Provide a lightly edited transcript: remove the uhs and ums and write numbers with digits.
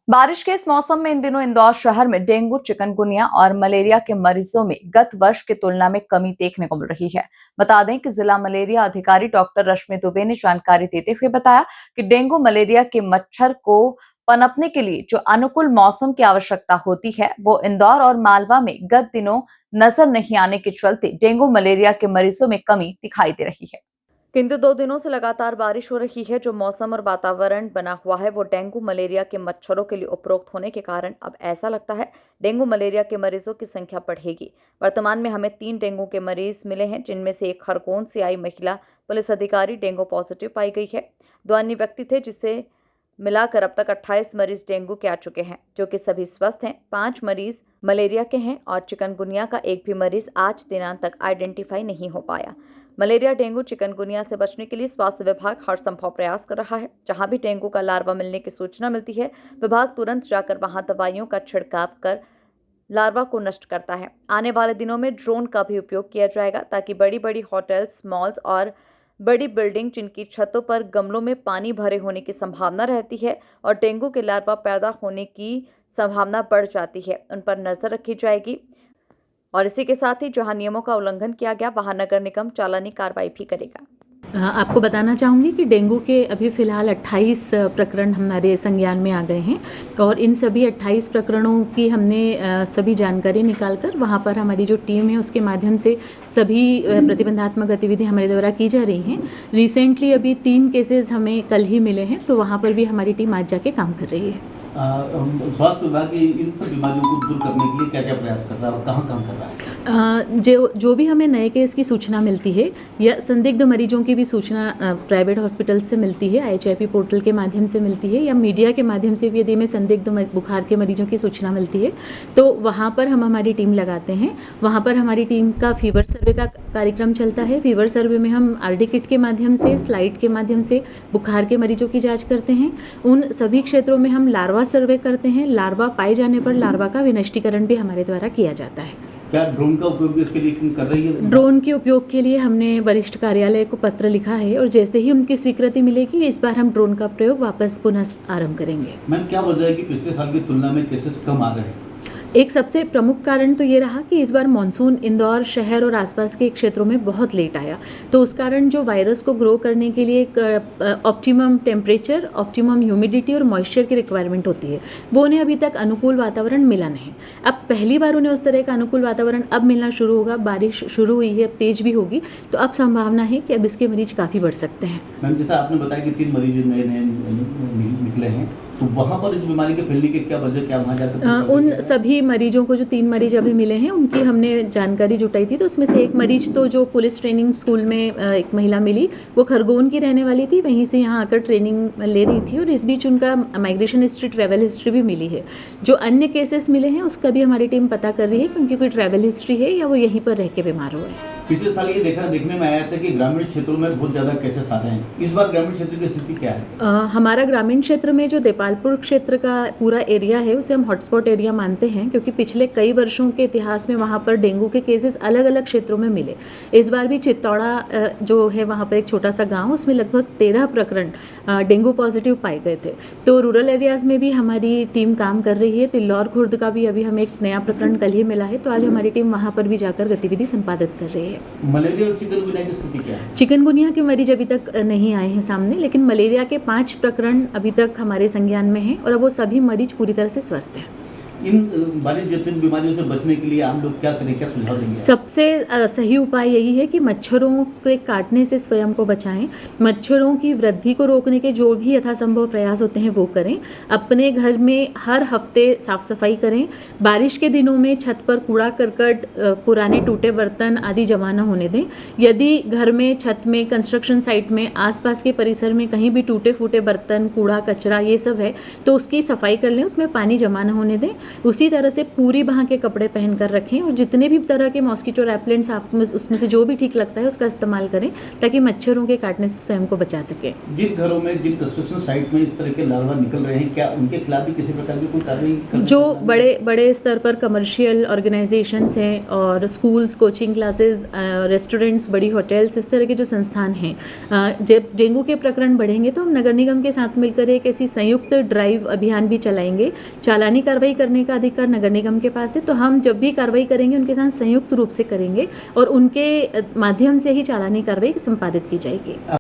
बारिश के इस मौसम में इन दिनों इंदौर शहर में डेंगू, चिकनगुनिया और मलेरिया के मरीजों में गत वर्ष की तुलना में कमी देखने को मिल रही है। बता दें कि जिला मलेरिया अधिकारी डॉक्टर रश्मि दुबे ने जानकारी देते हुए बताया कि डेंगू मलेरिया के मच्छर को पनपने के लिए जो अनुकूल मौसम की आवश्यकता होती है, वो इंदौर और मालवा में गत दिनों नजर नहीं आने के चलते डेंगू मलेरिया के मरीजों में कमी दिखाई दे रही है। किंतु 2 दिनों से लगातार बारिश हो रही है। जो मौसम और वातावरण बना हुआ है वो डेंगू मलेरिया के मच्छरों के लिए उपरोक्त होने के कारण अब ऐसा लगता है डेंगू मलेरिया के मरीजों की संख्या बढ़ेगी। वर्तमान में हमें 3 डेंगू के मरीज मिले हैं, जिनमें से एक खरगोन से आई महिला पुलिस अधिकारी डेंगू पॉजिटिव पाई गई है। 2 अन्य व्यक्ति थे, जिसे मिलाकर अब तक 28 मरीज डेंगू के आ चुके हैं, जो कि सभी स्वस्थ हैं। 5 मरीज मलेरिया के हैं और चिकनगुनिया का एक भी मरीज आज दिनांक तक आइडेंटिफाई नहीं हो पाया। मलेरिया, डेंगू, चिकनगुनिया से बचने के लिए स्वास्थ्य विभाग हर संभव प्रयास कर रहा है। जहां भी डेंगू का लार्वा मिलने की सूचना मिलती है, विभाग तुरंत जाकर वहां दवाइयों का छिड़काव कर लार्वा को नष्ट करता है। आने वाले दिनों में ड्रोन का भी उपयोग किया जाएगा, ताकि बड़ी बड़ी होटल्स, मॉल्स और बड़ी बिल्डिंग जिनकी छतों पर गमलों में पानी भरे होने की संभावना रहती है और डेंगू के लार्वा पैदा होने की संभावना बढ़ जाती है, उन पर नजर रखी जाएगी। और इसी के साथ ही जहां नियमों का उल्लंघन किया गया, वहां नगर निगम चालानी कार्रवाई भी करेगा। आपको बताना चाहूँगी कि डेंगू के अभी फ़िलहाल 28 प्रकरण हमारे संज्ञान में आ गए हैं और इन सभी 28 प्रकरणों की हमने सभी जानकारी निकालकर वहाँ पर हमारी जो टीम है उसके माध्यम से सभी प्रतिबंधात्मक गतिविधि हमारे द्वारा की जा रही हैं। रिसेंटली अभी 3 केसेस हमें कल ही मिले हैं, तो वहाँ पर भी हमारी टीम आज जाके काम कर रही है। स्वास्थ्य विभाग इन सब बीमारियों को दूर करने के लिए क्या क्या प्रयास कर रहा है और कहाँ काम कर रहा है? जो भी हमें नए केस की सूचना मिलती है या संदिग्ध मरीजों की भी सूचना प्राइवेट हॉस्पिटल से मिलती है, IHIP पोर्टल के माध्यम से मिलती है या मीडिया के माध्यम से भी यदि हमें संदिग्ध बुखार के मरीजों की सूचना मिलती है, तो वहाँ पर हम हमारी टीम लगाते हैं। वहाँ पर हमारी टीम का फीवर सर्वे का कार्यक्रम चलता है। फीवर सर्वे में हम RD किट के माध्यम से, स्लाइड के माध्यम से बुखार के मरीजों की जाँच करते हैं। उन सभी क्षेत्रों में हम लार्वा सर्वे करते हैं। लार्वा पाए जाने पर लार्वा का विनष्टीकरण भी हमारे द्वारा किया जाता है। क्या ड्रोन का उपयोग भी इसके लिए कर रही है? ड्रोन के उपयोग के लिए हमने वरिष्ठ कार्यालय को पत्र लिखा है और जैसे ही उनकी स्वीकृति मिलेगी, इस बार हम ड्रोन का प्रयोग वापस पुनः आरंभ करेंगे। मैम, क्या वजह है कि पिछले साल की तुलना में केसेस कम आ रहे हैं? एक सबसे प्रमुख कारण तो ये रहा कि इस बार मानसून इंदौर शहर और आसपास के क्षेत्रों में बहुत लेट आया, तो उस कारण जो वायरस को ग्रो करने के लिए एक ऑप्टिमम टेम्परेचर, ऑप्टिमम ह्यूमिडिटी और मॉइस्चर की रिक्वायरमेंट होती है, वो उन्हें अभी तक अनुकूल वातावरण मिला नहीं। अब पहली बार उन्हें उस तरह का अनुकूल वातावरण अब मिलना शुरू होगा। बारिश शुरू हुई है, अब तेज भी होगी, तो अब संभावना है कि अब इसके मरीज काफ़ी बढ़ सकते हैं। मैम, जैसा आपने बताया कि 3 मरीज नए निकले हैं, तो वहाँ पर इस बीमारी के फैलने की क्या वजह, क्या वहाँ जाकर उन सभी मरीजों को, जो 3 मरीज अभी मिले हैं, उनकी हमने जानकारी जुटाई थी, तो उसमें से एक मरीज तो जो पुलिस ट्रेनिंग स्कूल में एक महिला मिली, वो खरगोन की रहने वाली थी, वहीं से यहाँ आकर ट्रेनिंग ले रही थी और इस बीच उनका माइग्रेशन हिस्ट्री, ट्रैवल हिस्ट्री भी मिली है। जो अन्य केसेस मिले हैं उसका भी हमारी टीम पता कर रही है कि उनकी कोई ट्रैवल हिस्ट्री है या वो यहीं पर रह के बीमार हुए। पिछले साल ये देखने में आया था कि ग्रामीण क्षेत्रों में बहुत ज़्यादा केसेस आ रहे हैं। इस बार ग्रामीण क्षेत्र की स्थिति क्या है? हमारा ग्रामीण क्षेत्र में जो देपालपुर क्षेत्र का पूरा एरिया है, उसे हम हॉटस्पॉट एरिया मानते हैं, क्योंकि पिछले कई वर्षों के इतिहास में वहाँ पर डेंगू के केसेस अलग अलग क्षेत्रों में मिले। इस बार भी चित्तौड़ा जो है, वहाँ पर एक छोटा सा गाँव, उसमें लगभग 13 प्रकरण डेंगू पॉजिटिव पाए गए थे। तो रूरल एरियाज़ में भी हमारी टीम काम कर रही है। तिल्लौर खुर्द का भी अभी हमें एक नया प्रकरण कल ही मिला है, तो आज हमारी टीम वहाँ पर भी जाकर गतिविधि संपादित कर रही है। मलेरिया और चिकनगुनिया की स्थिति क्या है? चिकनगुनिया के मरीज अभी तक नहीं आए हैं सामने, लेकिन मलेरिया के 5 प्रकरण अभी तक हमारे संज्ञान में हैं और अब वो सभी मरीज पूरी तरह से स्वस्थ हैं। इन बारिश बीमारियों से बचने के लिए हम लोग क्या करें, क्या सुझाव देंगे? सबसे सही उपाय यही है कि मच्छरों के काटने से स्वयं को बचाएं। मच्छरों की वृद्धि को रोकने के जो भी यथासंभव प्रयास होते हैं वो करें। अपने घर में हर हफ्ते साफ सफाई करें। बारिश के दिनों में छत पर कूड़ा करकट, पुराने टूटे बर्तन आदि जमा न होने दें। यदि घर में, छत में, कंस्ट्रक्शन साइट में, आसपास के परिसर में कहीं भी टूटे फूटे बर्तन, कूड़ा, कचरा ये सब है, तो उसकी सफाई कर लें, उसमें पानी जमा न होने दें। उसी तरह से पूरी बाह के कपड़े पहन कर रखें और जितने भी तरह के मॉस्किटो रैपलेंट्स आप उसमें से जो भी ठीक लगता है उसका इस्तेमाल करें ताकि मच्छरों के काटने से स्वयं को बचा सकें। जिन घरों में जिन कंस्ट्रक्शन साइट में इस तरह के लार्वा निकल रहे हैं, क्या उनके खिलाफ भी किसी प्रकार की कोई कार्रवाई जो बड़े स्तर पर कमर्शियल ऑर्गेनाइजेशंस हैं और स्कूल्स, कोचिंग क्लासेस, रेस्टोरेंट्स, बड़ी होटल्स, इस तरह के जो संस्थान हैं, जब डेंगू के प्रकरण बढ़ेंगे तो हम नगर निगम के साथ मिलकर एक ऐसी संयुक्त ड्राइव अभियान भी चलाएंगे। चालानी कार्रवाई करने का अधिकार नगर निगम के पास है, तो हम जब भी कार्रवाई करेंगे उनके साथ संयुक्त रूप से करेंगे और उनके माध्यम से ही चालानी कार्रवाई संपादित की जाएगी।